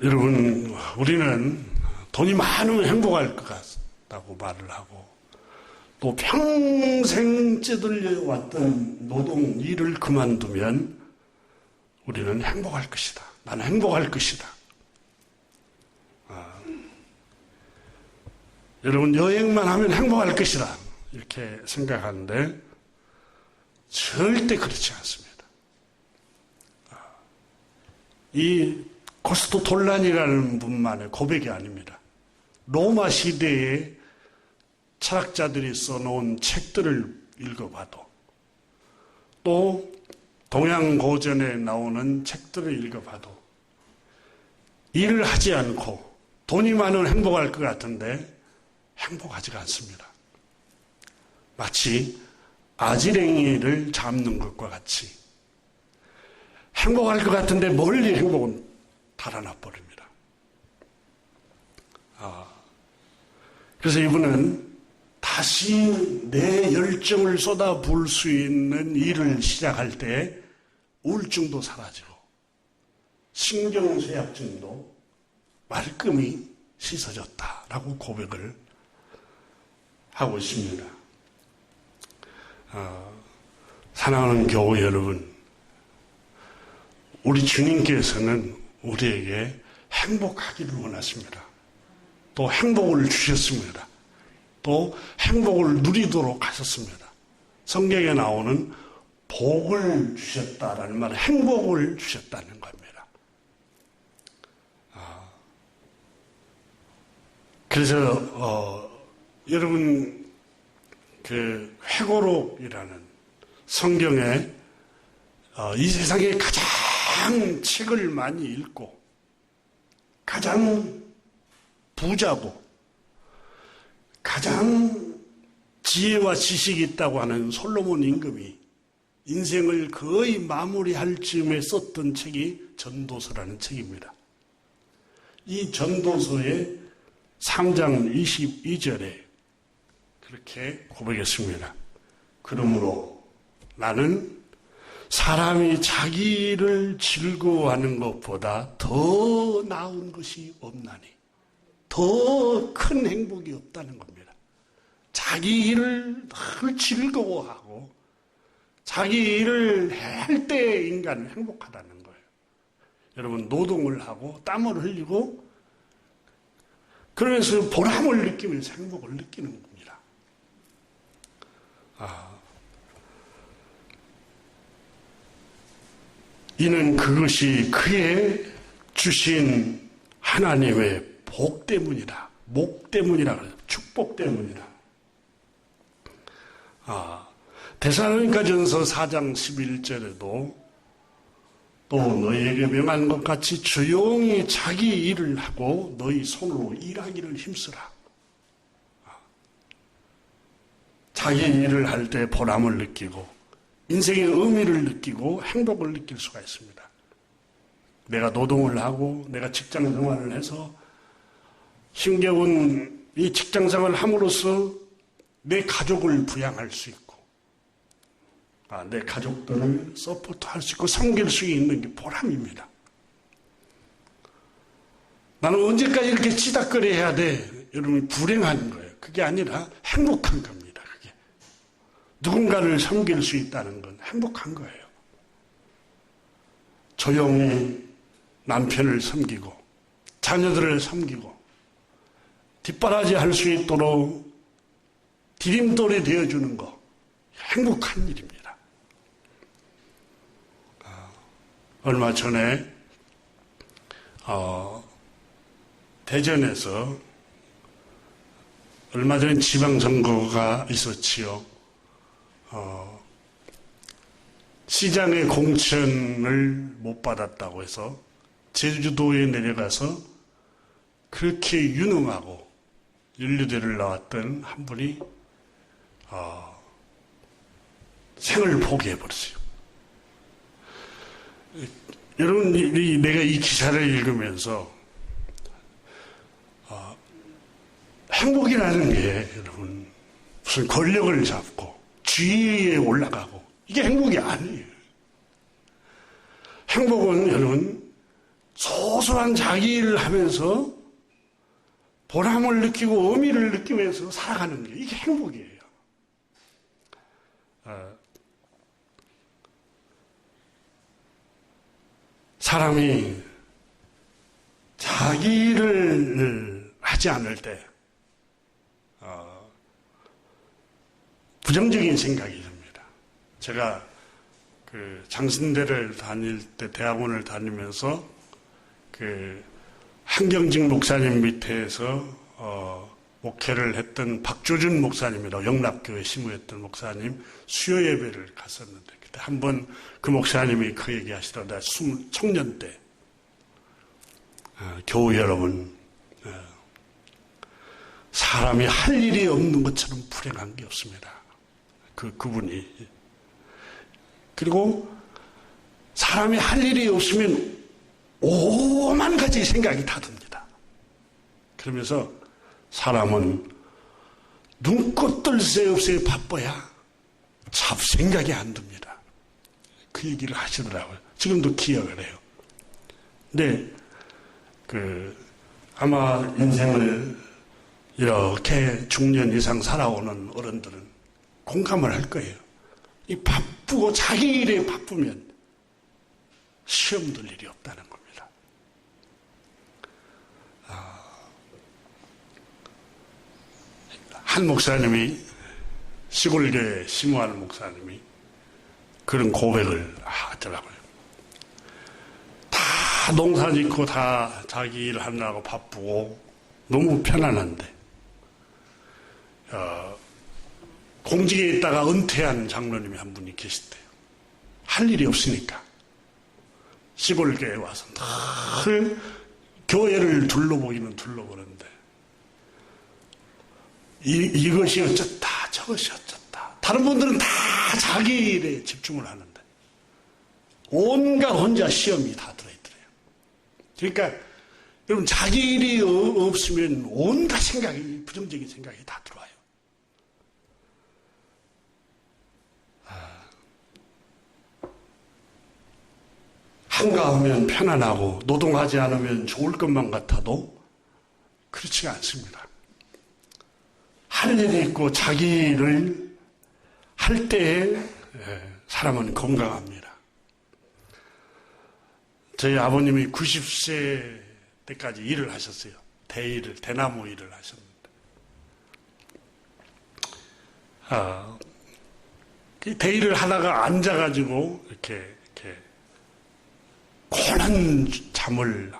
여러분, 우리는 돈이 많으면 행복할 것 같다고 말을 하고, 또 평생 찌들려 왔던 노동 일을 그만두면 우리는 행복할 것이다. 나는 행복할 것이다. 여러분, 여행만 하면 행복할 것이다. 이렇게 생각하는데 절대 그렇지 않습니다. 이 고스토톨란이라는 분만의 고백이 아닙니다. 로마 시대에 철학자들이 써놓은 책들을 읽어봐도, 또 동양 고전에 나오는 책들을 읽어봐도 일을 하지 않고 돈이 많으면 행복할 것 같은데 행복하지가 않습니다. 마치 아지랭이를 잡는 것과 같이 행복할 것 같은데 멀리 행복은 달아나 버립니다. 그래서 이분은 다시 내 열정을 쏟아부을 수 있는 일을 시작할 때 우울증도 사라지고 신경쇠약증도 말끔히 씻어졌다라고 고백을 하고 있습니다. 사랑하는 교우 여러분, 우리 주님께서는 우리에게 행복하기를 원하십니다. 또 행복을 주셨습니다. 또 행복을 누리도록 하셨습니다. 성경에 나오는 복을 주셨다라는 말은 행복을 주셨다는 겁니다. 그래서 여러분, 그 회고록이라는 성경에 이 세상에 가장 책을 많이 읽고 가장 부자고 가장 지혜와 지식이 있다고 하는 솔로몬 임금이 인생을 거의 마무리할 즈음에 썼던 책이 전도서라는 책입니다. 이 전도서의 3장 22절에 그렇게 고백했습니다. 그러므로 나는 사람이 자기를 즐거워하는 것보다 더 나은 것이 없나니, 더 큰 행복이 없다는 겁니다. 자기 일을 늘 즐거워하고 자기 일을 할 때 인간은 행복하다는 거예요. 여러분, 노동을 하고 땀을 흘리고 그러면서 보람을 느끼면서 행복을 느끼는 겁니다. 이는 그것이 그의 주신 하나님의 복 때문이다. 목 때문이라 그래요. 축복 때문이다. 데살로니가전서 4장 11절에도 또 너희에게 명한 것 같이 조용히 자기 일을 하고 너희 손으로 일하기를 힘쓰라. 자기 일을 할 때 보람을 느끼고 인생의 의미를 느끼고 행복을 느낄 수가 있습니다. 내가 노동을 하고 내가 직장 생활을 해서 힘겨운 이 직장 생활을 함으로써 내 가족을 부양할 수 있고 내 가족들을 서포트할 수 있고 섬길 수 있는 게 보람입니다. 나는 언제까지 이렇게 찌닥거려 해야 돼? 여러분, 불행한 거예요. 그게 아니라 행복한 겁니다. 그게 누군가를 섬길 수 있다는 건 행복한 거예요. 조용히 남편을 섬기고 자녀들을 섬기고 뒷바라지 할 수 있도록 디딤돌이 되어주는 거, 행복한 일입니다. 얼마 전에 대전에서 얼마 전에 지방선거가 있었지요. 시장의 공천을 못 받았다고 해서 제주도에 내려가서 그렇게 유능하고 연루대를 나왔던 한 분이 생을 포기해버렸어요. 여러분, 내가 이 기사를 읽으면서 행복이라는 게 여러분 무슨 권력을 잡고 지위에 올라가고 이게 행복이 아니에요. 행복은 여러분 소소한 자기 일을 하면서 보람을 느끼고 의미를 느끼면서 살아가는 게 이게 행복이에요. 사람이 자기 일을 하지 않을 때 부정적인 생각이 듭니다. 제가 그 장신대를 다닐 때 대학원을 다니면서 그 한경직 목사님 밑에서 목회를 했던 박조준 목사님이라고 영락교회 시무했던 목사님 수요 예배를 갔었는데 그때 한번 그 목사님이 그 얘기 하시더라고요. 청년 때 교우 여러분 사람이 할 일이 없는 것처럼 불행한 게 없습니다. 그분이 그리고 사람이 할 일이 없으면 오만 가지 생각이 다 듭니다. 그러면서 사람은 눈꽃 뜰 새 없이 바빠야 잡생각이 안 듭니다. 그 얘기를 하시더라고요. 지금도 기억을 해요. 근데 아마 인생을 이렇게 중년 이상 살아오는 어른들은 공감을 할 거예요. 이 바쁘고 자기 일에 바쁘면 시험 들 일이 없다는 겁니다. 한 목사님이 시골교회 심우하는 목사님이 그런 고백을 하더라고요. 다 농사 짓고 다 자기 일 하느라고 바쁘고 너무 편안한데 공직에 있다가 은퇴한 장로님이 한 분이 계시대요. 할 일이 없으니까 시골교회에 와서 늘 교회를 둘러보기는 둘러보는데 이것이 어쩌다 저것이 어쩌다 다른 분들은 다 자기 일에 집중을 하는데 온갖 혼자 시험이 다 들어있더래요. 그러니까 여러분 자기 일이 없으면 온갖 생각이 부정적인 생각이 다 들어와요. 한가하면 편안하고 노동하지 않으면 좋을 것만 같아도 그렇지가 않습니다. 할 일이 있고 자기 일을 할 때에 사람은 건강합니다. 저희 아버님이 90세 때까지 일을 하셨어요. 대나무 일을 하셨는데 대일을 하다가 앉아가지고 이렇게 고난 잠을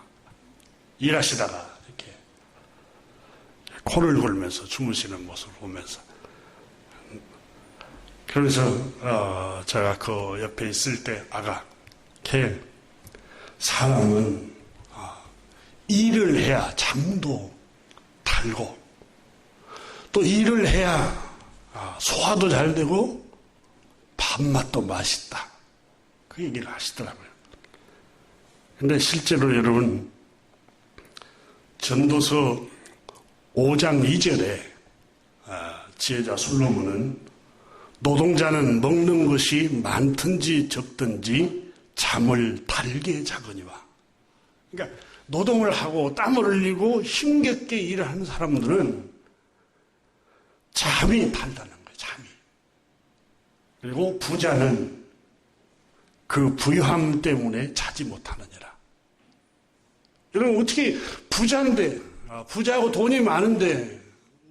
일하시다가 이렇게 코를 골면서 주무시는 모습을 보면서 그래서 제가 그 옆에 있을 때 걔 사람은 일을 해야 잠도 달고 또 일을 해야 소화도 잘 되고 밥맛도 맛있다. 그 얘기를 하시더라고요. 근데 실제로 여러분 전도서 5장 2절에 지혜자 솔로몬은 노동자는 먹는 것이 많든지 적든지 잠을 달게 자거니와. 그러니까 노동을 하고 땀을 흘리고 힘겹게 일을 하는 사람들은 잠이 달다는 거예요. 잠이. 그리고 부자는 그 부유함 때문에 자지 못하느니라. 여러분 어떻게 부자인데 부자하고 돈이 많은데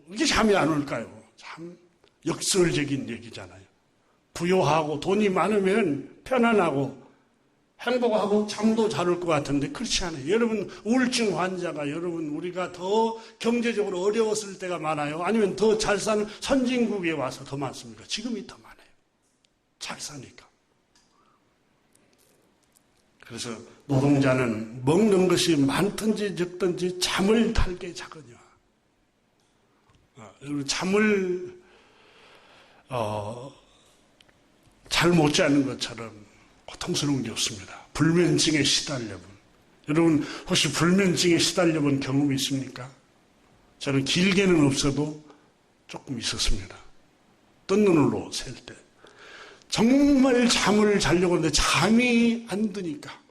이게 잠이 안 올까요? 참 역설적인 얘기잖아요. 부유하고 돈이 많으면 편안하고 행복하고 잠도 잘 올 것 같은데 그렇지 않아요. 여러분 우울증 환자가 여러분 우리가 더 경제적으로 어려웠을 때가 많아요? 아니면 더 잘 사는 선진국에 와서 더 많습니까? 지금이 더 많아요. 잘 사니까. 그래서 노동자는 먹는 것이 많든지 적든지 잠을 달게 자거니와. 잠을 잘 못 자는 것처럼 고통스러운 게 없습니다. 불면증에 시달려본 여러분 혹시 불면증에 시달려본 경험이 있습니까? 저는 길게는 없어도 조금 있었습니다. 뜬 눈으로 셀 때 정말 잠을 자려고 하는데 잠이 안 드니까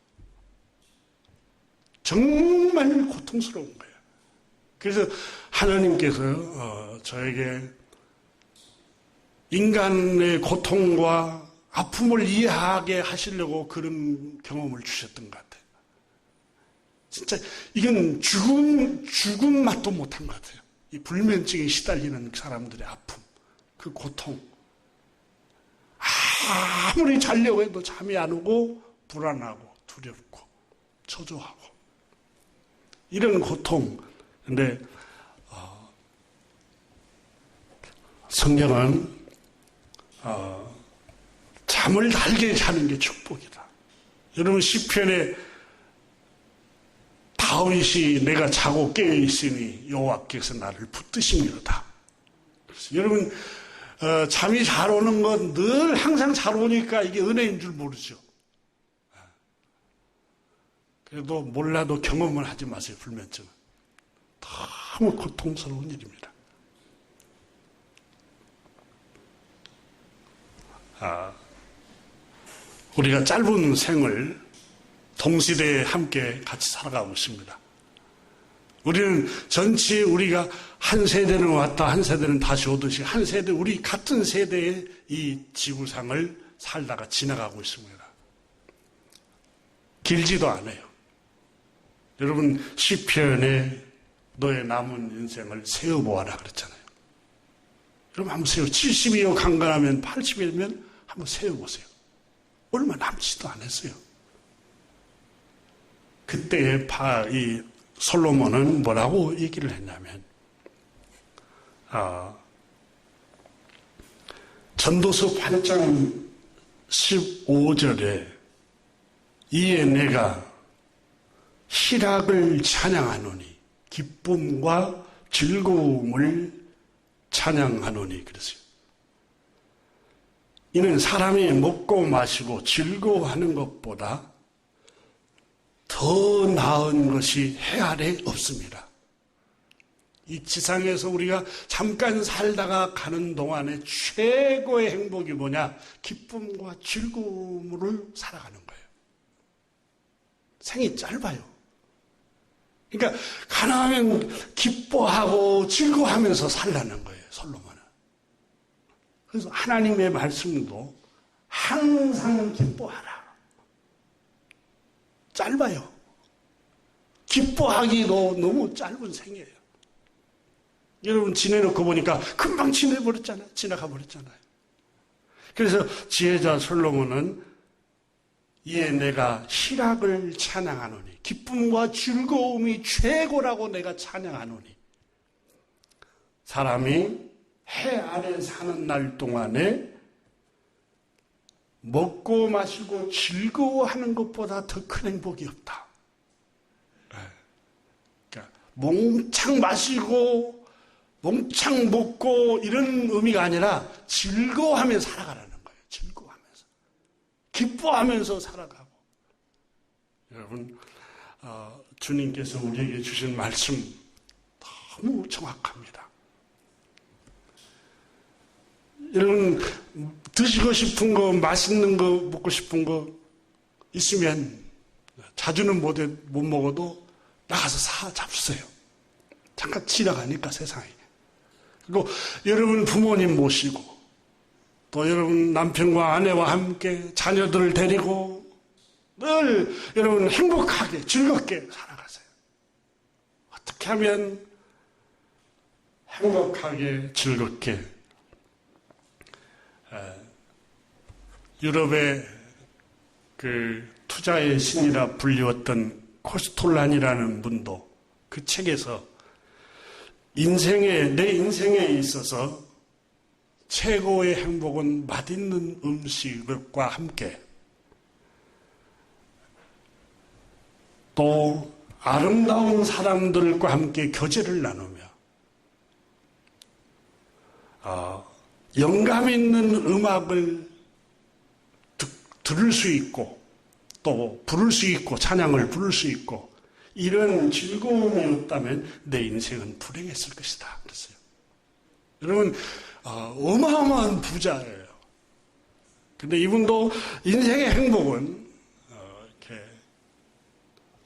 정말 고통스러운 거예요. 그래서 하나님께서 저에게 인간의 고통과 아픔을 이해하게 하시려고 그런 경험을 주셨던 것 같아요. 진짜 이건 죽음 맛도 못한 것 같아요. 이 불면증에 시달리는 사람들의 아픔, 그 고통. 아무리 자려고 해도 잠이 안 오고 불안하고 두렵고 초조하고 이런 고통. 근데 성경은 잠을 달게 자는 게 축복이다. 여러분 시편에 다윗이 내가 자고 깨어 있으니 여호와께서 나를 붙드심이로다. 그래서 여러분 잠이 잘 오는 건 늘 항상 잘 오니까 이게 은혜인 줄 모르죠. 그래도 몰라도 경험을 하지 마세요. 불면증은 너무 고통스러운 일입니다. 우리가 짧은 생을 동시대에 함께 같이 살아가고 있습니다. 우리는 전체 우리가 한 세대는 왔다 한 세대는 다시 오듯이 한 세대 우리 같은 세대의 이 지구상을 살다가 지나가고 있습니다. 길지도 않아요. 여러분 시편에 너의 남은 인생을 세어보아라 그랬잖아요. 여러분 한번 세워. 70이요 강간하면 80이면 한번 세어보세요. 얼마 남지도 않았어요. 그때 이 솔로몬은 뭐라고 얘기를 했냐면 전도서 8장 15절에 이에 내가 희락을 찬양하노니 기쁨과 즐거움을 찬양하노니 그랬어요. 이는 사람이 먹고 마시고 즐거워하는 것보다 더 나은 것이 해 아래 없습니다. 이 지상에서 우리가 잠깐 살다가 가는 동안에 최고의 행복이 뭐냐? 기쁨과 즐거움으로 살아가는 거예요. 생이 짧아요. 그러니까 가능하면 기뻐하고 즐거워하면서 살라는 거예요. 솔로몬은. 그래서 하나님의 말씀도 항상 기뻐하라. 짧아요. 기뻐하기도 너무 짧은 생이에요. 여러분 지내놓고 보니까 금방 지나가 버렸잖아요. 그래서 지혜자 솔로몬은 이에 내가 희락을 찬양하노니 기쁨과 즐거움이 최고라고 내가 찬양하노니 사람이 해 아래 사는 날 동안에 먹고 마시고 즐거워하는 것보다 더 큰 행복이 없다. 그러니까 몽창 마시고 몽창 먹고 이런 의미가 아니라 즐거워하면서 살아가라는 거예요. 즐거워하면서. 기뻐하면서 살아가고. 여러분 주님께서 우리에게 주신 말씀 너무 정확합니다. 여러분 드시고 싶은 거, 맛있는 거, 먹고 싶은 거 있으면 자주는 못 먹어도 나가서 사 잡수세요. 잠깐 지나가니까 세상에. 그리고 여러분 부모님 모시고 또 여러분 남편과 아내와 함께 자녀들을 데리고 늘 여러분 행복하게 즐겁게 살아가세요. 어떻게 하면 행복하게 즐겁게 유럽의 그 투자의 신이라 불리웠던 코스톨란이라는 분도 그 책에서 내 인생에 있어서 최고의 행복은 맛있는 음식과 함께 또 아름다운 사람들과 함께 교제를 나누며 영감 있는 음악을 들을 수 있고 또 부를 수 있고 찬양을 부를 수 있고 이런 즐거움이 없다면 내 인생은 불행했을 것이다. 그랬어요. 여러분 어마어마한 부자예요. 근데 이분도 인생의 행복은 이렇게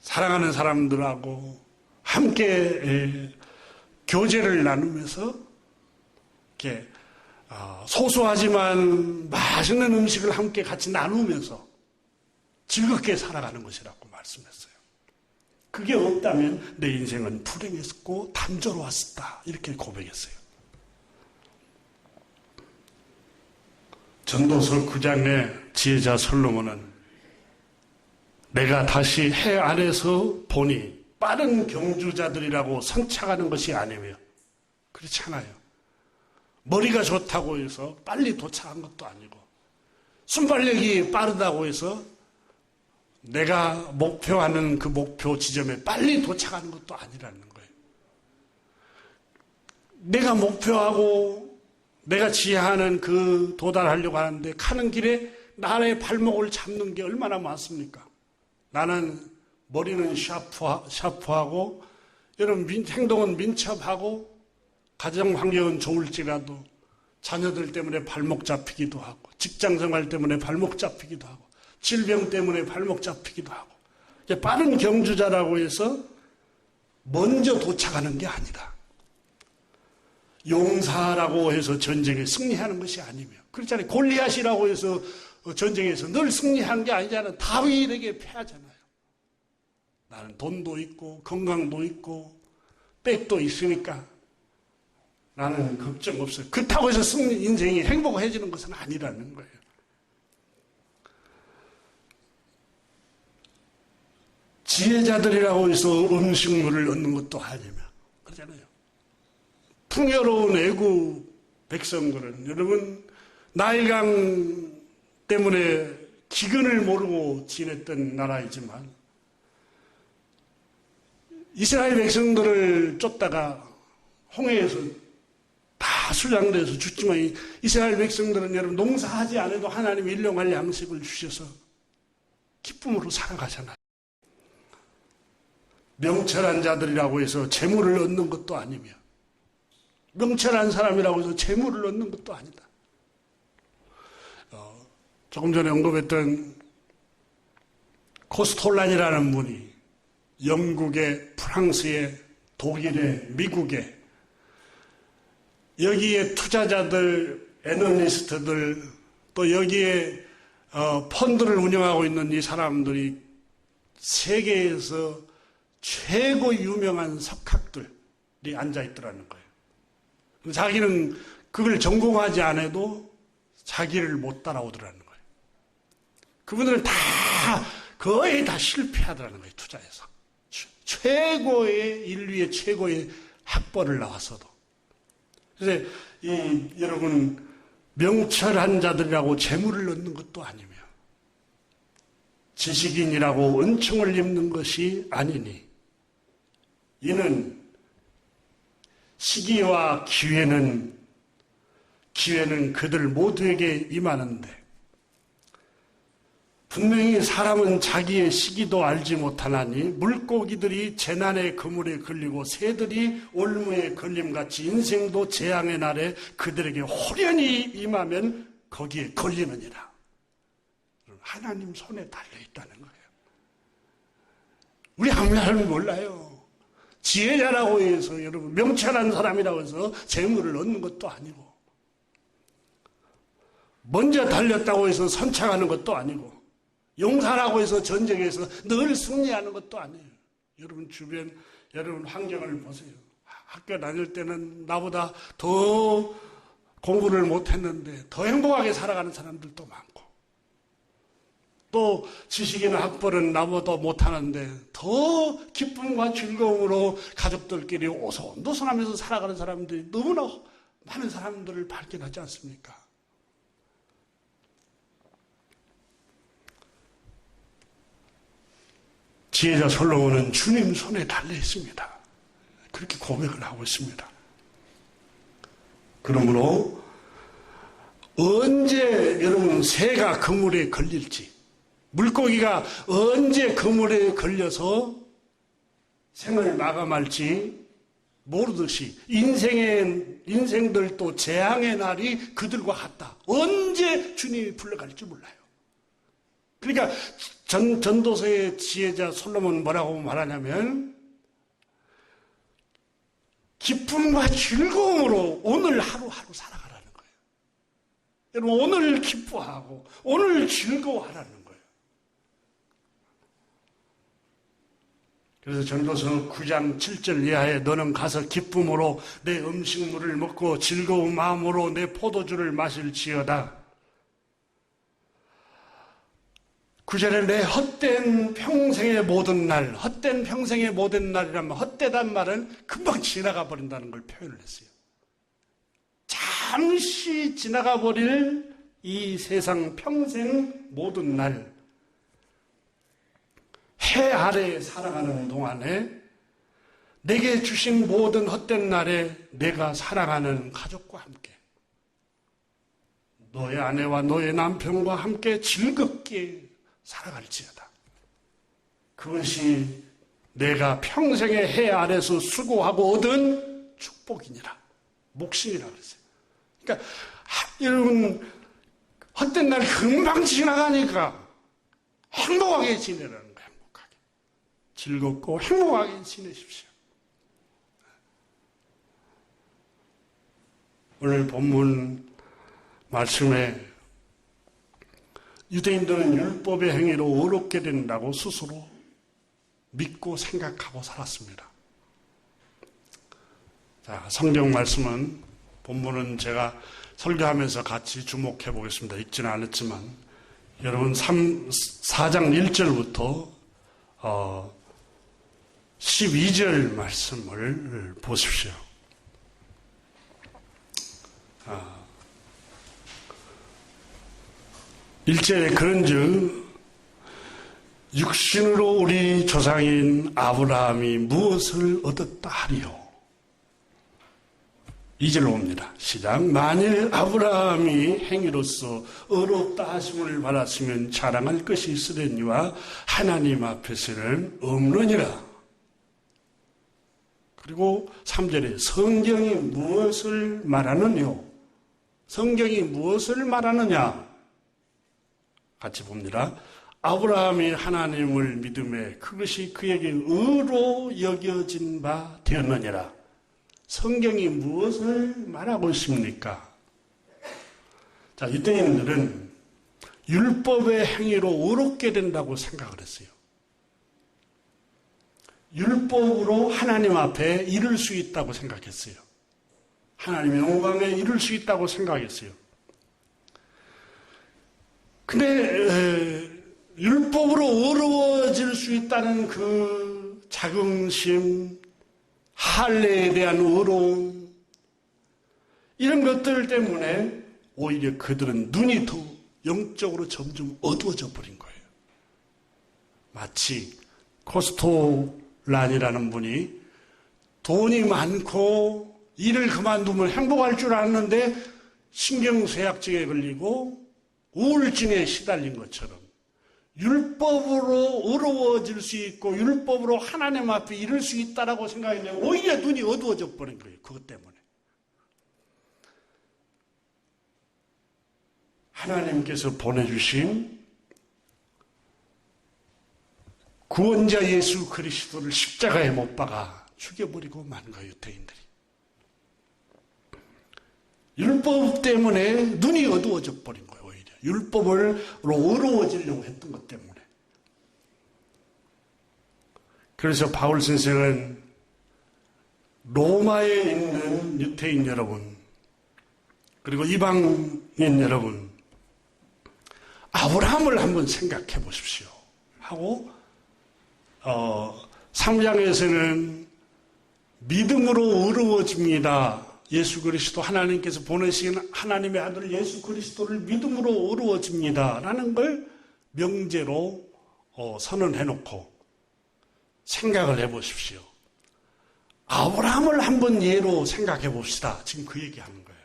사랑하는 사람들하고 함께 교제를 나누면서 이렇게 소소하지만 맛있는 음식을 함께 같이 나누면서 즐겁게 살아가는 것이라고 말씀했어요. 그게 없다면 내 인생은 불행했고 단조로웠었다 이렇게 고백했어요. 전도서 9장의 지혜자 솔로몬은 내가 다시 해 안에서 보니 빠른 경주자들이라고 선착하는 것이 아니며 그렇지 않아요. 머리가 좋다고 해서 빨리 도착한 것도 아니고 순발력이 빠르다고 해서 내가 목표하는 그 목표 지점에 빨리 도착하는 것도 아니라는 거예요. 내가 목표하고 내가 지향하는 그 도달하려고 하는데 가는 길에 나의 발목을 잡는 게 얼마나 많습니까? 나는 머리는 샤프하고 여러분 행동은 민첩하고 가정 환경은 좋을지라도 자녀들 때문에 발목 잡히기도 하고 직장 생활 때문에 발목 잡히기도 하고 질병 때문에 발목 잡히기도 하고 빠른 경주자라고 해서 먼저 도착하는 게 아니다. 용사라고 해서 전쟁에 승리하는 것이 아니며 그렇잖아요. 골리앗이라고 해서 전쟁에서 늘 승리한 게 아니잖아요. 다윗에게 패하잖아요. 나는 돈도 있고 건강도 있고 백도 있으니까 나는 걱정 없어요. 그렇다고 해서 인생이 행복해지는 것은 아니라는 거예요. 지혜자들이라고 해서 음식물을 얻는 것도 아니며 그러잖아요. 풍요로운 애국 백성들은 여러분 나일강 때문에 기근을 모르고 지냈던 나라이지만 이스라엘 백성들을 쫓다가 홍해에서 다 수장돼서 죽지만 이스라엘 백성들은 여러분 농사하지 않아도 하나님 일용할 양식을 주셔서 기쁨으로 살아가잖아요. 명철한 자들이라고 해서 재물을 얻는 것도 아니며 명철한 사람이라고 해서 재물을 얻는 것도 아니다. 조금 전에 언급했던 코스톨란이라는 분이 영국에, 프랑스에, 독일에, 미국에 여기에 투자자들, 애널리스트들 또 여기에 펀드를 운영하고 있는 이 사람들이 세계에서 최고 유명한 석학들이 앉아있더라는 거예요. 자기는 그걸 전공하지 않아도 자기를 못 따라오더라는 거예요. 그분들은 거의 다 실패하더라는 거예요. 투자에서. 최고의 인류의 최고의 학벌을 나왔어도. 그래서 여러분 명철한 자들이라고 재물을 얻는 것도 아니며 지식인이라고 은총을 입는 것이 아니니 이는 시기와 기회는 그들 모두에게 임하는데 분명히 사람은 자기의 시기도 알지 못하나니 물고기들이 재난의 그물에 걸리고 새들이 올무에 걸림같이 인생도 재앙의 날에 그들에게 홀연히 임하면 거기에 걸리느니라. 하나님 손에 달려있다는 거예요. 우리 하나님은 몰라요. 지혜자라고 해서 여러분 명철한 사람이라고 해서 재물을 얻는 것도 아니고 먼저 달렸다고 해서 선창하는 것도 아니고 용사라고 해서 전쟁에서 늘 승리하는 것도 아니에요. 여러분 주변, 여러분 환경을 보세요. 학교 다닐 때는 나보다 더 공부를 못했는데 더 행복하게 살아가는 사람들도 많고 또 지식이나 학벌은 나보다 못하는데 더 기쁨과 즐거움으로 가족들끼리 오손도손하면서 살아가는 사람들이 너무나 많은 사람들을 발견하지 않습니까? 지혜자 솔로몬은 주님 손에 달려 있습니다. 그렇게 고백을 하고 있습니다. 그러므로 언제 여러분 새가 그물에 걸릴지 물고기가 언제 그물에 걸려서 생을 마감할지 모르듯이 인생들도 재앙의 날이 그들과 같다. 언제 주님이 불러갈지 몰라요. 그러니까 전도서의 지혜자 솔로몬은 뭐라고 말하냐면 기쁨과 즐거움으로 오늘 하루하루 살아가라는 거예요. 여러분 오늘 기뻐하고 오늘 즐거워하라는 거예요. 그래서 전도서 9장 7절 이하에 너는 가서 기쁨으로 내 음식물을 먹고 즐거운 마음으로 내 포도주를 마실지어다. 9절에 내 헛된 평생의 모든 날, 헛된 평생의 모든 날이라면 헛되단 말은 금방 지나가 버린다는 걸 표현을 했어요. 잠시 지나가 버릴 이 세상 평생 모든 날, 해 아래에 살아가는 동안에 내게 주신 모든 헛된 날에 내가 사랑하는 가족과 함께 너의 아내와 너의 남편과 함께 즐겁게 살아갈지어다. 그것이 내가 평생의 해 아래서 수고하고 얻은 축복이니라. 목심이라 그랬어요. 그러니까 여러분 헛된 날 금방 지나가니까 행복하게 지내라는 거예요. 행복하게. 즐겁고 행복하게 지내십시오. 오늘 본문 말씀에 유대인들은 율법의 행위로 어렵게 된다고 스스로 믿고 생각하고 살았습니다. 자, 성경 말씀은 본문은 제가 설교하면서 같이 주목해 보겠습니다. 읽지는 않았지만 여러분 4장 1절부터 12절 말씀을 보십시오. 1절에 그런즉 육신으로 우리 조상인 아브라함이 무엇을 얻었다 하리요. 2절로 옵니다. 시작. 만일 아브라함이 행위로서 의롭다 하심을 받았으면 자랑할 것이 있으려니와 하나님 앞에서는 없느니라. 그리고 3절에 성경이 무엇을 말하느냐? 성경이 무엇을 말하느냐? 같이 봅니다. 아브라함이 하나님을 믿음에 그것이 그에게 의로 여겨진 바 되었느니라. 성경이 무엇을 말하고 있습니까? 자, 유대인들은 율법의 행위로 의롭게 된다고 생각을 했어요. 율법으로 하나님 앞에 이를 수 있다고 생각했어요. 하나님의 영광에 이를 수 있다고 생각했어요. 근데 율법으로 어려워질 수 있다는 그 자긍심, 할례에 대한 어려움, 이런 것들 때문에 오히려 그들은 눈이 더 영적으로 점점 어두워져 버린 거예요. 마치 코스토란이라는 분이 돈이 많고 일을 그만두면 행복할 줄 알았는데 신경쇠약증에 걸리고 우울증에 시달린 것처럼 율법으로 어려워질 수 있고 율법으로 하나님 앞에 이룰 수 있다라고 생각했는데 오히려 눈이 어두워져 버린 거예요. 그것 때문에. 하나님께서 보내주신 구원자 예수 그리스도를 십자가에 못 박아 죽여버리고 만 거예요. 유대인들이. 율법 때문에 눈이 어두워져 버린 거예요. 오히려 율법으로 어려워지려고 했던 것 때문에. 그래서 바울 선생은 로마에 있는 유대인 여러분 그리고 이방인 여러분 아브라함을 한번 생각해 보십시오 하고 3장에서는 믿음으로 어려워집니다. 예수 그리스도 하나님께서 보내신 하나님의 아들 예수 그리스도를 믿음으로 어려워집니다. 라는 걸 명제로 선언해놓고 생각을 해보십시오. 아브라함을 한번 예로 생각해 봅시다. 지금 그 얘기하는 거예요.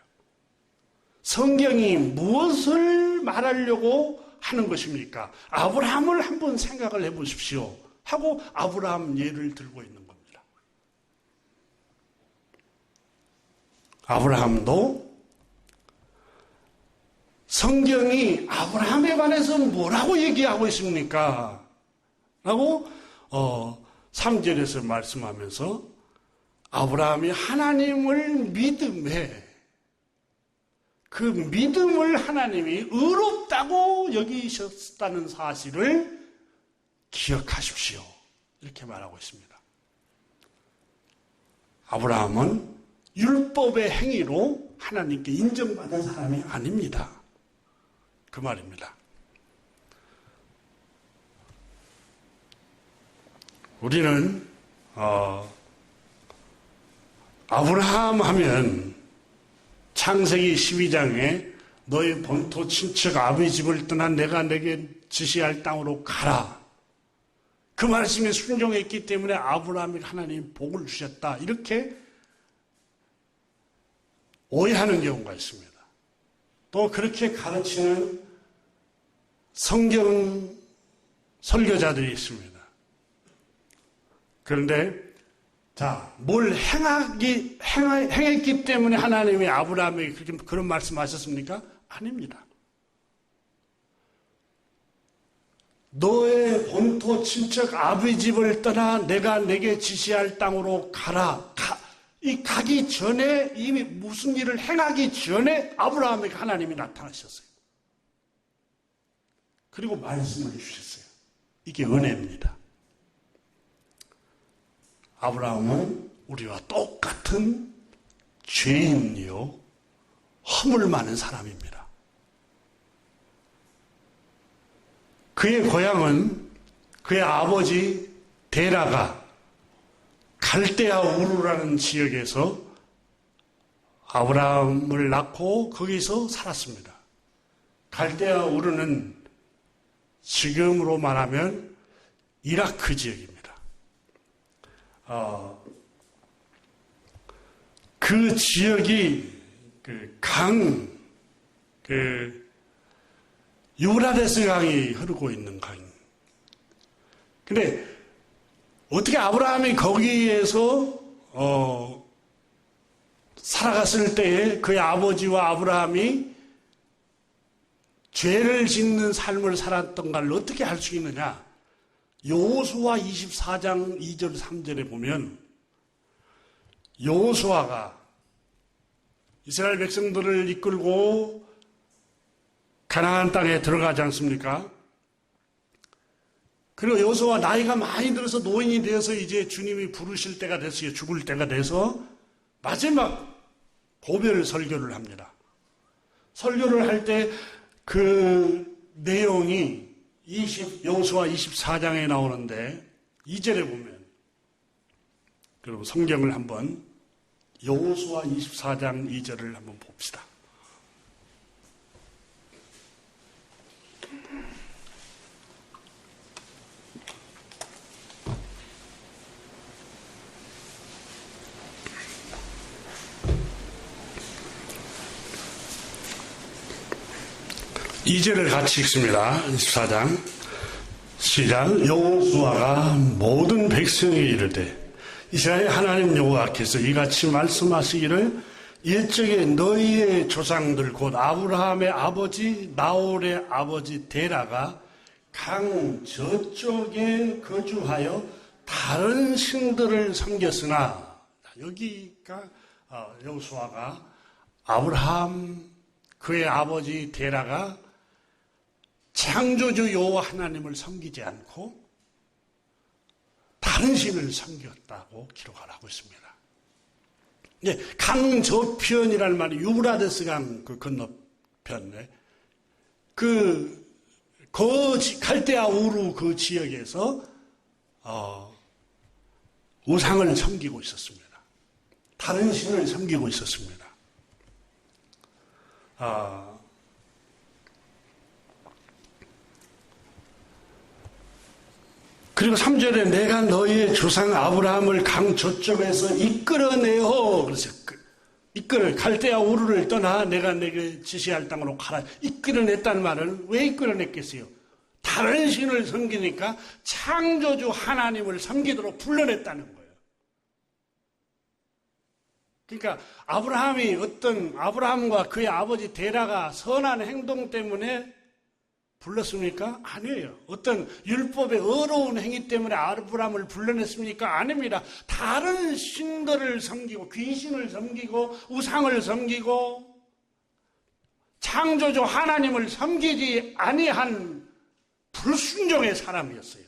성경이 무엇을 말하려고 하는 것입니까? 아브라함을 한번 생각을 해보십시오. 하고 아브라함 예를 들고 있는 겁니다. 아브라함도 성경이 아브라함에 관해서 뭐라고 얘기하고 있습니까? 라고 3절에서 말씀하면서 아브라함이 하나님을 믿음에 그 믿음을 하나님이 의롭다고 여기셨다는 사실을 기억하십시오. 이렇게 말하고 있습니다. 아브라함은 율법의 행위로 하나님께 인정받은 사람이 아닙니다. 그 말입니다. 우리는 아브라함 하면 창세기 12장에 너의 본토 친척 아버지 집을 떠나 내가 내게 지시할 땅으로 가라. 그 말씀에 순종했기 때문에 아브라함이 하나님 복을 주셨다. 이렇게 오해하는 경우가 있습니다. 또 그렇게 가르치는 성경 설교자들이 있습니다. 그런데 뭘 행했기 때문에 하나님이 아브라함에게 그런 말씀하셨습니까? 아닙니다. 너의 본토 친척 아버지 집을 떠나 내가 내게 지시할 땅으로 가라. 이 가기 전에 이미 무슨 일을 행하기 전에 아브라함에게 하나님이 나타나셨어요. 그리고 말씀을 주셨어요. 이게 은혜입니다. 아브라함은 우리와 똑같은 죄인이요 허물 많은 사람입니다. 그의 고향은 그의 아버지 데라가 갈대아 우르라는 지역에서 아브라함을 낳고 거기서 살았습니다. 갈대아 우르는 지금으로 말하면 이라크 지역입니다. 그 지역이 유브라데스 강이 흐르고 있는 강. 근데 어떻게 아브라함이 거기에서 살아갔을 때에 그의 아버지와 아브라함이 죄를 짓는 삶을 살았던가를 어떻게 알 수 있느냐? 여호수아 24장 2절 3절에 보면 여호수아가 이스라엘 백성들을 이끌고 가나안 땅에 들어가지 않습니까? 그리고 여호수아 나이가 많이 들어서 노인이 되어서 이제 주님이 부르실 때가 됐어요. 죽을 때가 돼서 마지막 고별 설교를 합니다. 설교를 할 때 그 내용이 여호수아 24장에 나오는데 2절에 보면 여러분 성경을 한번 여호수아 24장 2절을 한번 봅시다. 이 절을 같이 읽습니다. 24장 시작. 여호수아가 모든 백성에게 이르되 이스라엘 하나님 여호와께서 이같이 말씀하시기를 옛적에 너희의 조상들 곧 아브라함의 아버지 나홀의 아버지 데라가 강 저쪽에 거주하여 다른 신들을 섬겼으나 여기가 여호수아가 아브라함 그의 아버지 데라가 창조주 여호와 하나님을 섬기지 않고 다른 신을 섬겼다고 기록을 하고 있습니다. 예, 강 저편이라는 말이 유브라데스 강 그 건너편에 갈대아 우루 그 지역에서 우상을 섬기고 있었습니다. 다른 신을 섬기고 있었습니다. 그리고 3절에 내가 너희의 조상 아브라함을 강 저쪽에서 이끌어내어 그래서 갈대아 우르를 떠나 내가 내게 지시할 땅으로 가라. 이끌어냈다는 말은 왜 이끌어냈겠어요? 다른 신을 섬기니까 창조주 하나님을 섬기도록 불러냈다는 거예요. 그러니까 아브라함과 그의 아버지 데라가 선한 행동 때문에 불렀습니까? 아니에요. 어떤 율법의 어려운 행위 때문에 아브라함을 불러냈습니까? 아닙니다. 다른 신들을 섬기고 귀신을 섬기고 우상을 섬기고 창조주 하나님을 섬기지 아니한 불순종의 사람이었어요.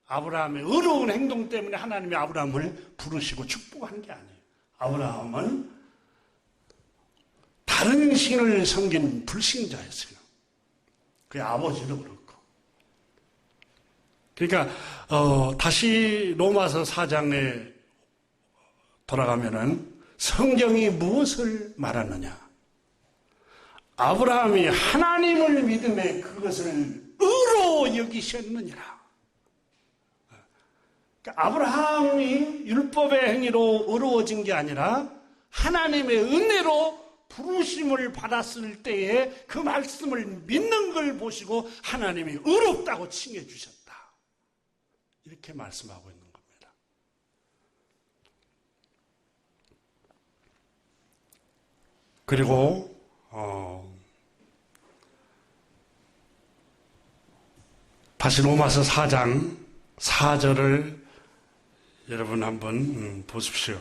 아브라함의 어려운 행동 때문에 하나님이 아브라함을 부르시고 축복한 게 아니에요. 아브라함은 다른 신을 섬긴 불신자였어요. 그의 아버지도 그렇고. 그러니까 다시 로마서 4장에 돌아가면은 성경이 무엇을 말하느냐? 아브라함이 하나님을 믿음에 그것을 의로 여기셨느니라. 그러니까 아브라함이 율법의 행위로 의로워진 게 아니라 하나님의 은혜로 부르심을 받았을 때에 그 말씀을 믿는 걸 보시고 하나님이 의롭다고 칭해 주셨다. 이렇게 말씀하고 있는 겁니다. 그리고 다시 로마서 4장 4절을 여러분 한번 보십시오.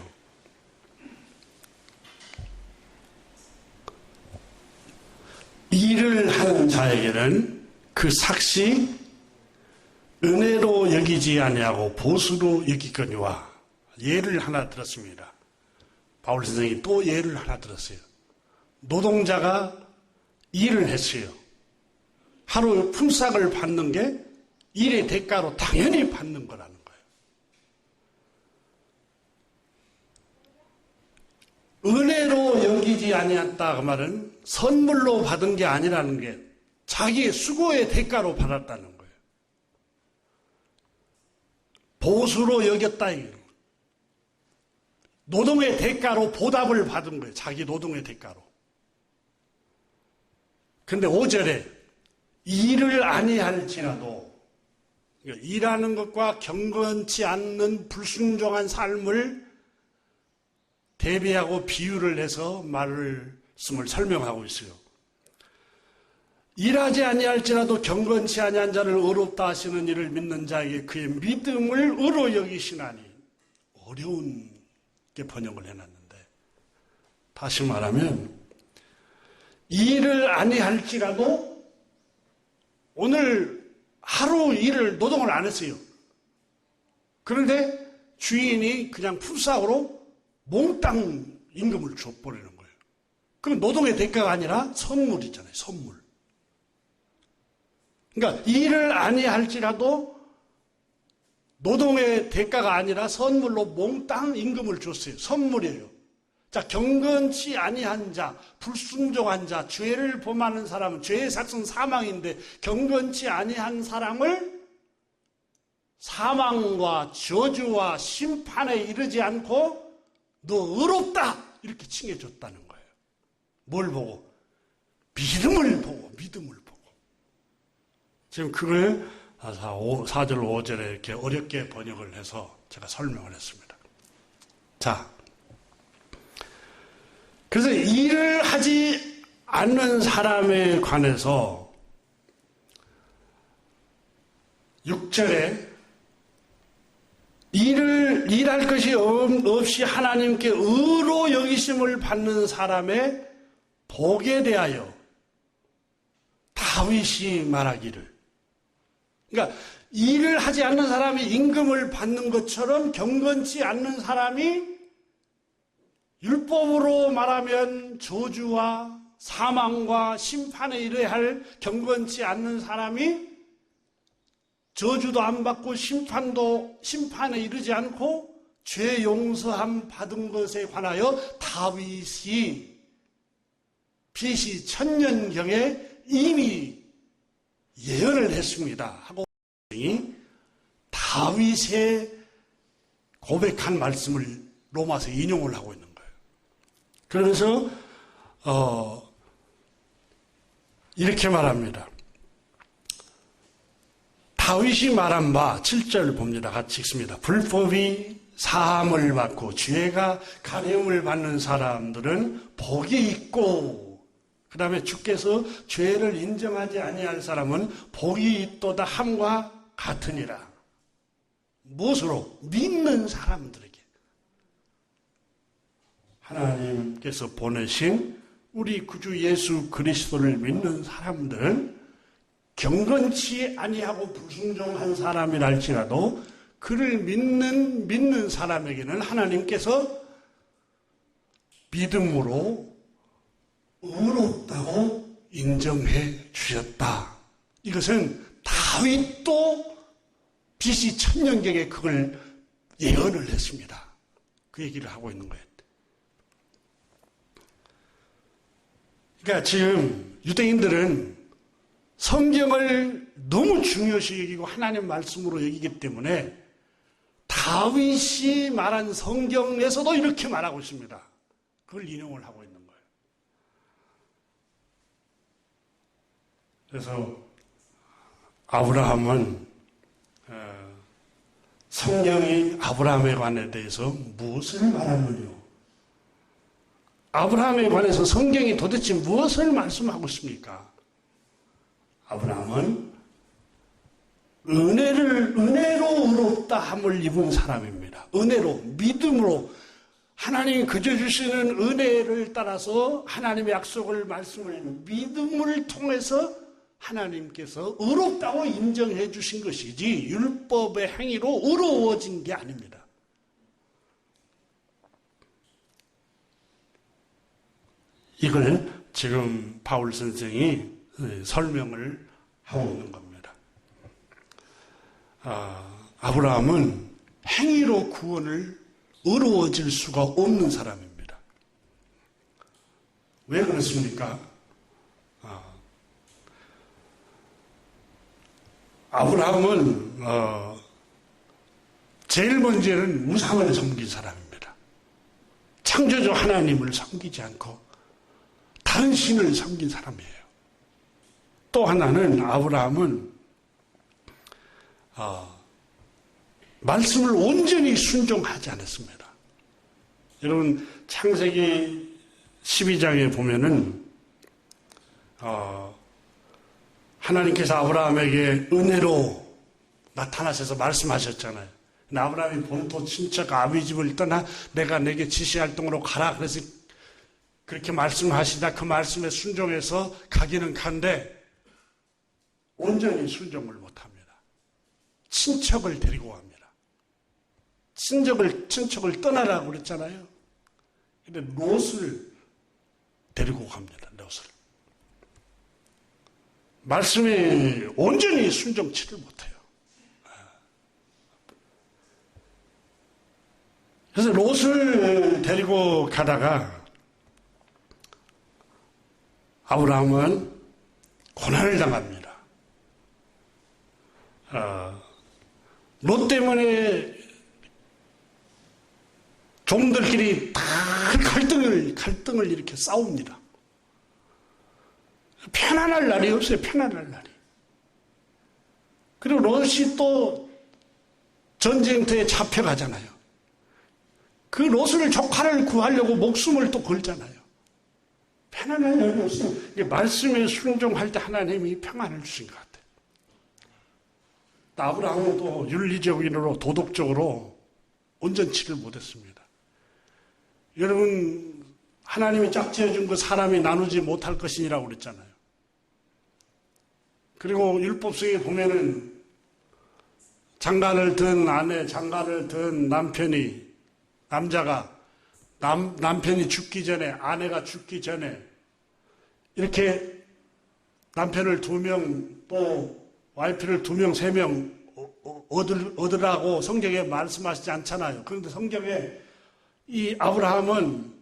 일을 하는 자에게는 그 삭시 은혜로 여기지 아니하고 보수로 여기거니와 예를 하나 들었습니다. 바울 선생이 또 예를 하나 들었어요. 노동자가 일을 했어요. 하루 품삯을 받는 게 일의 대가로 당연히 받는 거라는 거예요. 은혜로 여기지 아니했다 그 말은 선물로 받은 게 아니라는 게 자기의 수고의 대가로 받았다는 거예요. 보수로 여겼다 이거예요. 노동의 대가로 보답을 받은 거예요. 자기 노동의 대가로. 근데 5절에 일을 아니할지라도 일하는 것과 경건치 않는 불순종한 삶을 대비하고 비유를 해서 말씀을 설명하고 있어요. 일하지 아니할지라도 경건치 아니한 자를 의롭다 하시는 이를 믿는 자에게 그의 믿음을 의로 여기시나니. 어려운 게 번역을 해놨는데 다시 말하면 일을 아니할지라도 오늘 하루 일을 노동을 안 했어요. 그런데 주인이 그냥 품삯으로 몽땅 임금을 줘버리는 거예요. 그건 노동의 대가가 아니라 선물이잖아요. 선물. 그러니까 일을 아니할지라도 노동의 대가가 아니라 선물로 몽땅 임금을 줬어요. 선물이에요. 자, 경건치 아니한 자, 불순종한 자, 죄를 범하는 사람은 죄의 삭은 사망인데 경건치 아니한 사람을 사망과 저주와 심판에 이르지 않고 너 의롭다 이렇게 칭해줬다는 거예요. 뭘 보고? 믿음을 보고. 지금 그걸 4절 5절에 이렇게 어렵게 번역을 해서 제가 설명을 했습니다. 자, 그래서 일을 하지 않는 사람에 관해서 6절에 일할 것이 없이 하나님께 의로 여기심을 받는 사람의 복에 대하여 다윗이 말하기를, 그러니까 일을 하지 않는 사람이 임금을 받는 것처럼 경건치 않는 사람이 율법으로 말하면 저주와 사망과 심판에 이르야 할 경건치 않는 사람이 저주도 안 받고 심판에 이르지 않고 죄 용서함 받은 것에 관하여 다윗이 BC 1000년경에 이미 예언을 했습니다 하고 다윗의 고백한 말씀을 로마서 인용을 하고 있는 거예요. 그러면서 이렇게 말합니다. 다윗이 말한 바 7절 봅니다. 같이 읽습니다. 불법이 사함을 받고 죄가 가려움을 받는 사람들은 복이 있고, 그 다음에 주께서 죄를 인정하지 아니할 사람은 복이 있도다 함과 같으니라. 무엇으로? 믿는 사람들에게. 하나님께서 보내신 우리 구주 예수 그리스도를 믿는 사람들은 경건치 아니하고 불순종한 사람이랄지라도 그를 믿는 사람에게는 하나님께서 믿음으로 의롭다고 인정해 주셨다. 이것은 다윗도 BC 천년경에 그걸 예언을 했습니다. 그 얘기를 하고 있는 거예요. 그러니까 지금 유대인들은 성경을 너무 중요시 여기고 하나님 말씀으로 여기기 때문에 다윗이 말한 성경에서도 이렇게 말하고 있습니다. 그걸 인용을 하고 있는 거예요. 그래서 아브라함은 성경이 아브라함에 관해 대해서 무엇을 말하느냐? 아브라함에 관해서 성경이 도대체 무엇을 말씀하고 있습니까? 아브라함은 은혜로 의롭다 함을 입은 사람입니다. 은혜로, 믿음으로 하나님이 그저 주시는 은혜를 따라서 하나님의 약속을 말씀을 믿음을 통해서 하나님께서 의롭다고 인정해 주신 것이지 율법의 행위로 의로워진 게 아닙니다. 이걸 지금 바울 선생이 설명을 하고 있는 겁니다. 아브라함은 행위로 구원을 의로워질 수가 없는 사람입니다. 왜 그렇습니까? 아브라함은 제일 먼저는 우상을 섬긴 사람입니다. 창조주 하나님을 섬기지 않고 다른 신을 섬긴 사람이에요. 또 하나는 아브라함은 말씀을 온전히 순종하지 않았습니다. 여러분 창세기 12장에 보면은 하나님께서 아브라함에게 은혜로 나타나셔서 말씀하셨잖아요. 아브라함이 본토 친척 아비 집을 떠나 내가 내게 지시할 동으로 가라. 그래서 그렇게 말씀하시다 그 말씀에 순종해서 가기는 간데 온전히 순종을 못합니다. 친척을 데리고 갑니다. 친척을 떠나라고 그랬잖아요. 근데 롯을 데리고 갑니다. 롯을. 말씀에 온전히 순종치를 못해요. 그래서 롯을 데리고 가다가 아브라함은 고난을 당합니다. 롯 때문에 종들끼리 다 갈등을 이렇게 싸웁니다. 편안할 날이 없어요. 편안할 날이. 그리고 롯이 또 전쟁터에 잡혀가잖아요. 그 롯을 조카를 구하려고 목숨을 또 걸잖아요. 편안할 날이 없어요. 말씀에 순종할 때 하나님이 평안을 주신 것 같아요. 아브라함은 또 윤리적으로 도덕적으로 온전치를 못했습니다. 여러분 하나님이 짝지어준 그 사람이 나누지 못할 것이니라고 그랬잖아요. 그리고 율법성에 보면은 장가를 든 아내, 장가를 든 남자가 남편이 죽기 전에, 아내가 죽기 전에 이렇게 남편을 2명 또 와이프를 2명, 3명 얻으라고 성경에 말씀하시지 않잖아요. 그런데 성경에 이 아브라함은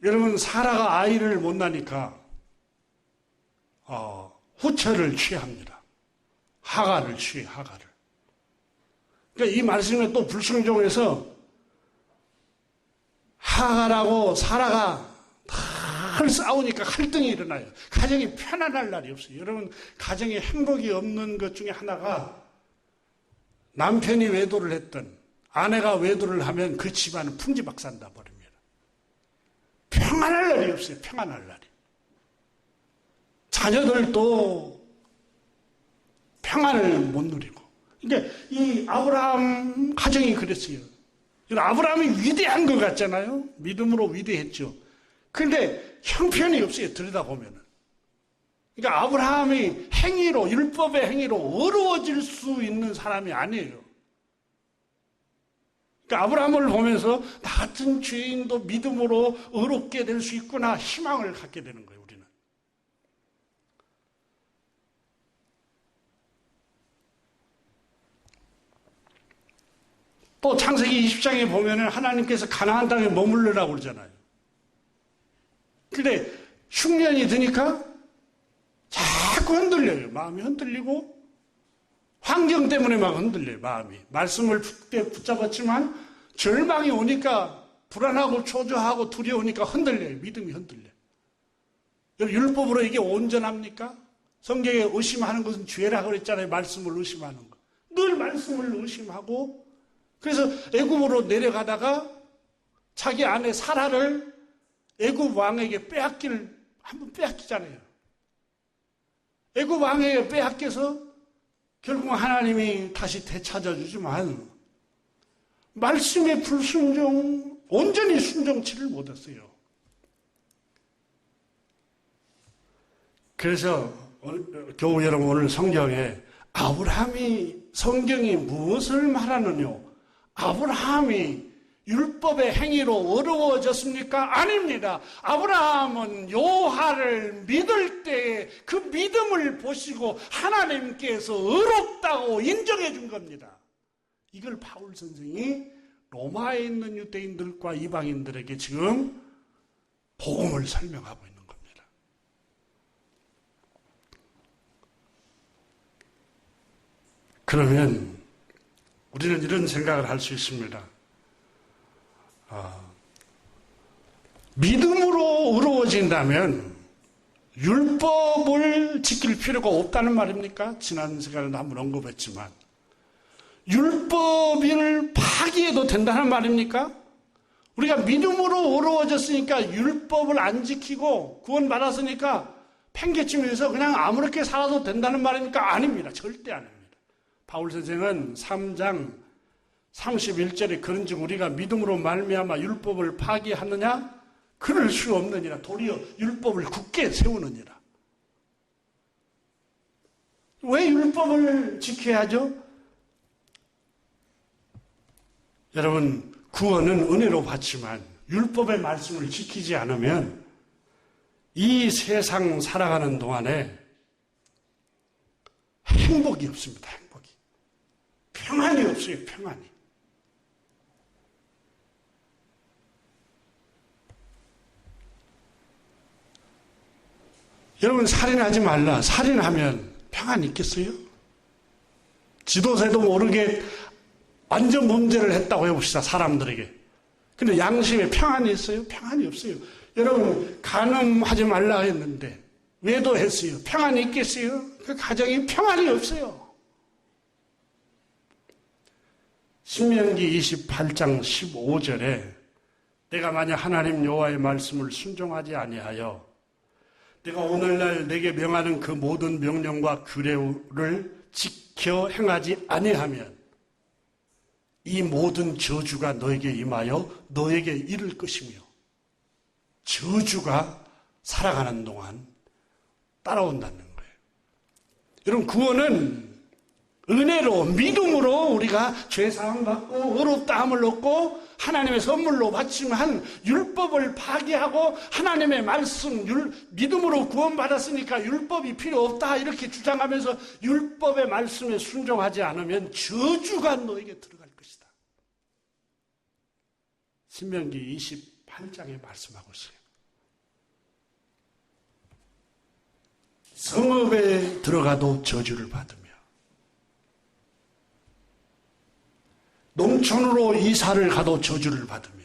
여러분 사라가 아이를 못 낳으니까 후처를 취합니다. 하가를 취해, 하가를. 그러니까 이 말씀에 또 불순종해서 하가라고 사라가 늘 싸우니까 갈등이 일어나요. 가정이 편안할 날이 없어요. 여러분 가정에 행복이 없는 것 중에 하나가 남편이 외도를 했든 아내가 외도를 하면 그 집안은 풍지박산나 버립니다. 평안할 날이 없어요. 평안할 날이. 자녀들도 평안을 못 누리고. 그러니까 이 아브라함 가정이 그랬어요. 아브라함이 위대한 것 같잖아요. 믿음으로 위대했죠. 그런데 형편이 없어요. 들여다보면은. 그러니까 아브라함이 행위로, 율법의 행위로 어려워질 수 있는 사람이 아니에요. 그러니까 아브라함을 보면서 나 같은 죄인도 믿음으로 어렵게 될 수 있구나 희망을 갖게 되는 거예요. 우리는. 또 창세기 20장에 보면은 하나님께서 가나안 땅에 머물러라고 그러잖아요. 근데 흉년이 드니까 자꾸 흔들려요. 마음이 흔들리고 환경 때문에 막 흔들려요. 마음이. 말씀을 붙잡았지만 절망이 오니까 불안하고 초조하고 두려우니까 흔들려요. 믿음이 흔들려요. 율법으로 이게 온전합니까? 성경에 의심하는 것은 죄라고 그랬잖아요. 말씀을 의심하는 거. 늘 말씀을 의심하고 그래서 애굽으로 내려가다가 자기 아내 사라를 애굽 왕에게 한번 빼앗기잖아요. 애굽 왕에게 빼앗겨서 결국 하나님이 다시 되찾아주지만 말씀의 불순종, 온전히 순종치를 못했어요. 그래서 교우 여러분 오늘 성경에 성경이 무엇을 말하느냐? 아브라함이 율법의 행위로 어려워졌습니까? 아닙니다. 아브라함은 여호와를 믿을 때 그 믿음을 보시고 하나님께서 어렵다고 인정해 준 겁니다. 이걸 바울 선생이 로마에 있는 유대인들과 이방인들에게 지금 복음을 설명하고 있는 겁니다. 그러면 우리는 이런 생각을 할 수 있습니다. 믿음으로 어려워진다면 율법을 지킬 필요가 없다는 말입니까? 지난 시간에도 한번 언급했지만 율법을 파기해도 된다는 말입니까? 우리가 믿음으로 어려워졌으니까 율법을 안 지키고 구원받았으니까 팽개치면서 그냥 아무렇게 살아도 된다는 말입니까? 아닙니다. 절대 아닙니다. 바울 선생은 3장 31절에 그런즉 우리가 믿음으로 말미암아 율법을 파기하느냐? 그럴 수 없느니라. 도리어 율법을 굳게 세우느니라. 왜 율법을 지켜야 하죠? 여러분, 구원은 은혜로 받지만 율법의 말씀을 지키지 않으면 이 세상 살아가는 동안에 행복이 없습니다. 행복이. 평안이 없어요. 평안이. 여러분 살인하지 말라. 살인하면 평안이 있겠어요? 지도새도 모르게 완전 범죄를 했다고 해봅시다. 사람들에게. 근데 양심에 평안이 있어요? 평안이 없어요. 여러분 간음하지 말라 했는데 외도했어요. 평안이 있겠어요? 그 가정에 평안이 없어요. 신명기 28장 15절에 내가 만약 하나님 여호와의 말씀을 순종하지 아니하여 내가 오늘날 내게 명하는 그 모든 명령과 규례를 지켜 행하지 아니하면 이 모든 저주가 너에게 임하여 너에게 이를 것이며 저주가 살아가는 동안 따라온다는 거예요. 여러분 구원은 은혜로 믿음으로 우리가 죄사함 받고 의롭다함을 얻고 하나님의 선물로 받지만 율법을 파기하고 하나님의 말씀 믿음으로 구원받았으니까 율법이 필요 없다 이렇게 주장하면서 율법의 말씀에 순종하지 않으면 저주가 너에게 들어갈 것이다. 신명기 28장에 말씀하고 있어요. 성읍에 들어가도 저주를 받으며 농촌으로 이사를 가도 저주를 받으며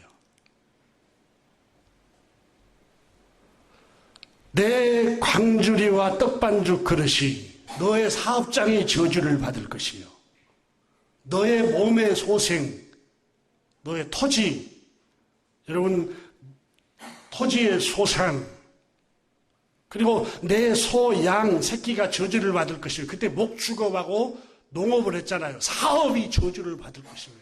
내 광주리와 떡반죽 그릇이 너의 사업장이 저주를 받을 것이며 너의 몸의 소생, 너의 토지, 여러분 토지의 소산, 그리고 내 소, 양, 새끼가 저주를 받을 것이며, 그때 목축업하고 농업을 했잖아요. 사업이 저주를 받을 것이며.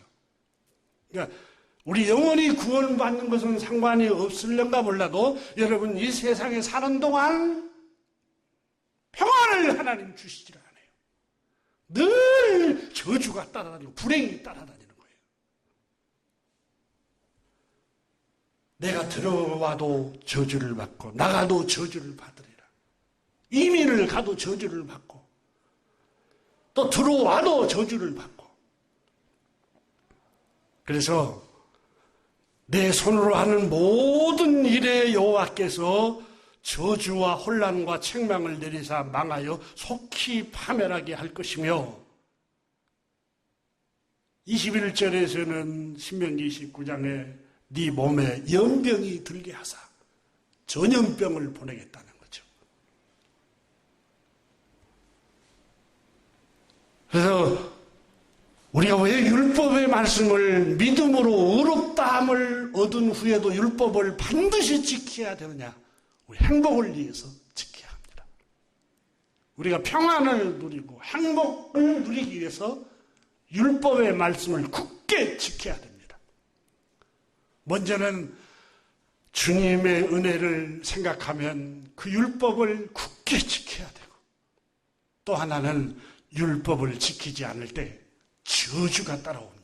그러니까 우리 영원히 구원받는 것은 상관이 없을런가 몰라도 여러분 이 세상에 사는 동안 평안을 하나님 주시지를 않아요. 늘 저주가 따라다니고 불행이 따라다니는 거예요. 내가 들어와도 저주를 받고 나가도 저주를 받으리라. 이민을 가도 저주를 받고 또 들어와도 저주를 받고. 그래서 내 손으로 하는 모든 일에 여호와께서 저주와 혼란과 책망을 내리사 망하여 속히 파멸하게 할 것이며, 21절에서는 신명기 29장에 네 몸에 연병이 들게 하사 전염병을 보내겠다는 거죠. 그래서 우리가 왜 율법의 말씀을 믿음으로 의롭다함을 얻은 후에도 율법을 반드시 지켜야 되느냐? 우리 행복을 위해서 지켜야 합니다. 우리가 평안을 누리고 행복을 누리기 위해서 율법의 말씀을 굳게 지켜야 됩니다. 먼저는 주님의 은혜를 생각하면 그 율법을 굳게 지켜야 되고, 또 하나는 율법을 지키지 않을 때 저주가 따라옵니다.